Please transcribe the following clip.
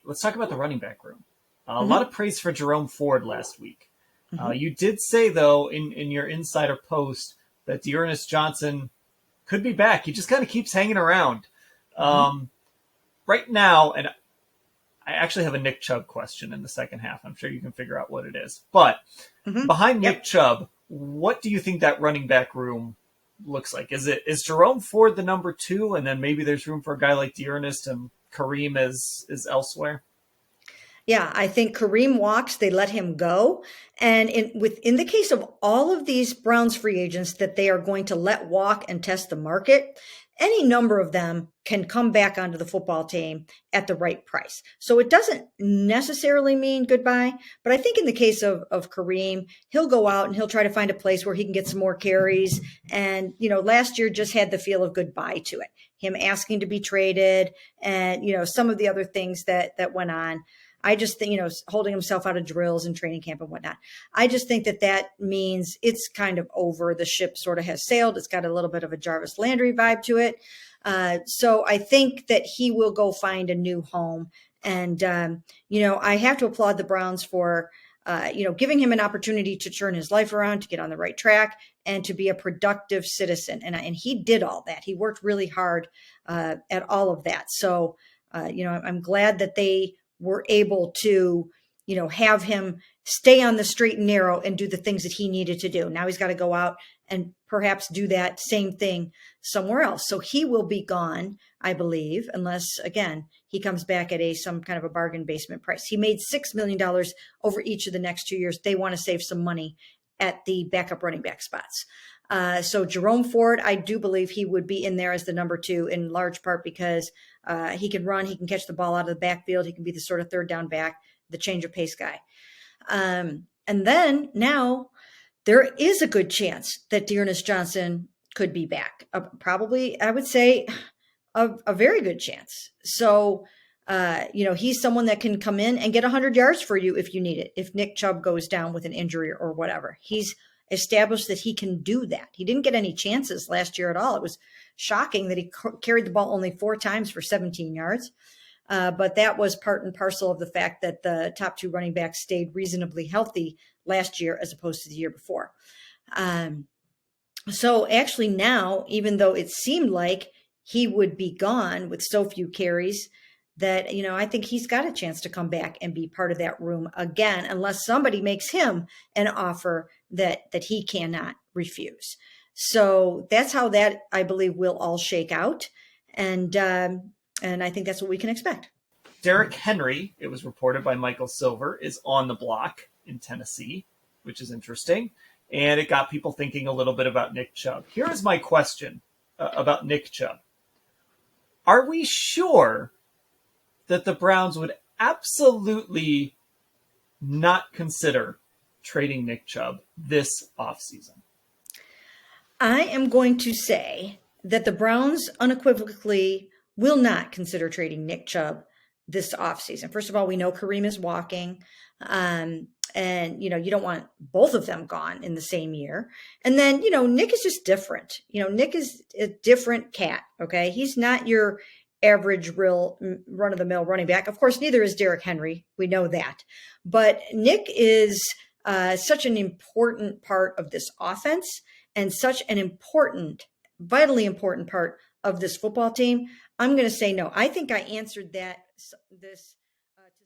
let's talk about the running back room. A lot of praise for Jerome Ford last week. You did say, though, in your insider post that D'Ernest Johnson could be back. He just kind of keeps hanging around. Right now, and I actually have a Nick Chubb question in the second half. I'm sure you can figure out what it is. But behind Nick Chubb, what do you think that running back room looks like? Is Jerome Ford the number 2, and then maybe there's room for a guy like D'Ernest and Kareem is elsewhere? Yeah, I think Kareem walks, they let him go. And in the case of all of these Browns free agents that they are going to let walk and test the market, any number of them can come back onto the football team at the right price. So it doesn't necessarily mean goodbye, but I think in the case of Kareem, he'll go out and he'll try to find a place where he can get some more carries. And, last year just had the feel of goodbye to it. Him asking to be traded and, some of the other things that went on. I just think, holding himself out of drills and training camp and whatnot. I just think that means it's kind of over. The ship sort of has sailed. It's got a little bit of a Jarvis Landry vibe to it. So I think that he will go find a new home. And, I have to applaud the Browns for, giving him an opportunity to turn his life around, to get on the right track, and to be a productive citizen. And he did all that. He worked really hard at all of that. So, I'm glad that they were able to, have him stay on the straight and narrow and do the things that he needed to do. Now he's got to go out and perhaps do that same thing somewhere else. So he will be gone, I believe, unless, again, he comes back at some kind of a bargain basement price. He made $6 million over each of the next 2 years. They want to save some money at the backup running back spots. So Jerome Ford, I do believe he would be in there as the number 2 in large part because he can run, he can catch the ball out of the backfield. He can be the sort of third down back, the change of pace guy. And then now there is a good chance that D'Ernest Johnson could be back. Probably, I would say a very good chance. So, he's someone that can come in and get 100 yards for you if you need it. If Nick Chubb goes down with an injury or whatever, he's established that he can do that. He didn't get any chances last year at all. It was shocking that he carried the ball only 4 times for 17 yards. But that was part and parcel of the fact that the top 2 running backs stayed reasonably healthy last year as opposed to the year before. So actually now, even though it seemed like he would be gone with so few carries, that, I think he's got a chance to come back and be part of that room again, unless somebody makes him an offer that he cannot refuse. So that's how that, I believe, will all shake out. And I think that's what we can expect. Derrick Henry, it was reported by Michael Silver, is on the block in Tennessee, which is interesting. And it got people thinking a little bit about Nick Chubb. Here is my question about Nick Chubb. Are we sure that the Browns would absolutely not consider trading Nick Chubb this offseason? I am going to say that the Browns unequivocally will not consider trading Nick Chubb this offseason. First of all, we know Kareem is walking. And, you don't want both of them gone in the same year. And then, Nick is just different. Nick is a different cat. Okay. He's not your average real run-of-the-mill running back. Of course, neither is Derrick Henry. We know that. But Nick is such an important part of this offense and such an important, vitally important part of this football team. I'm going to say no. I think I answered this to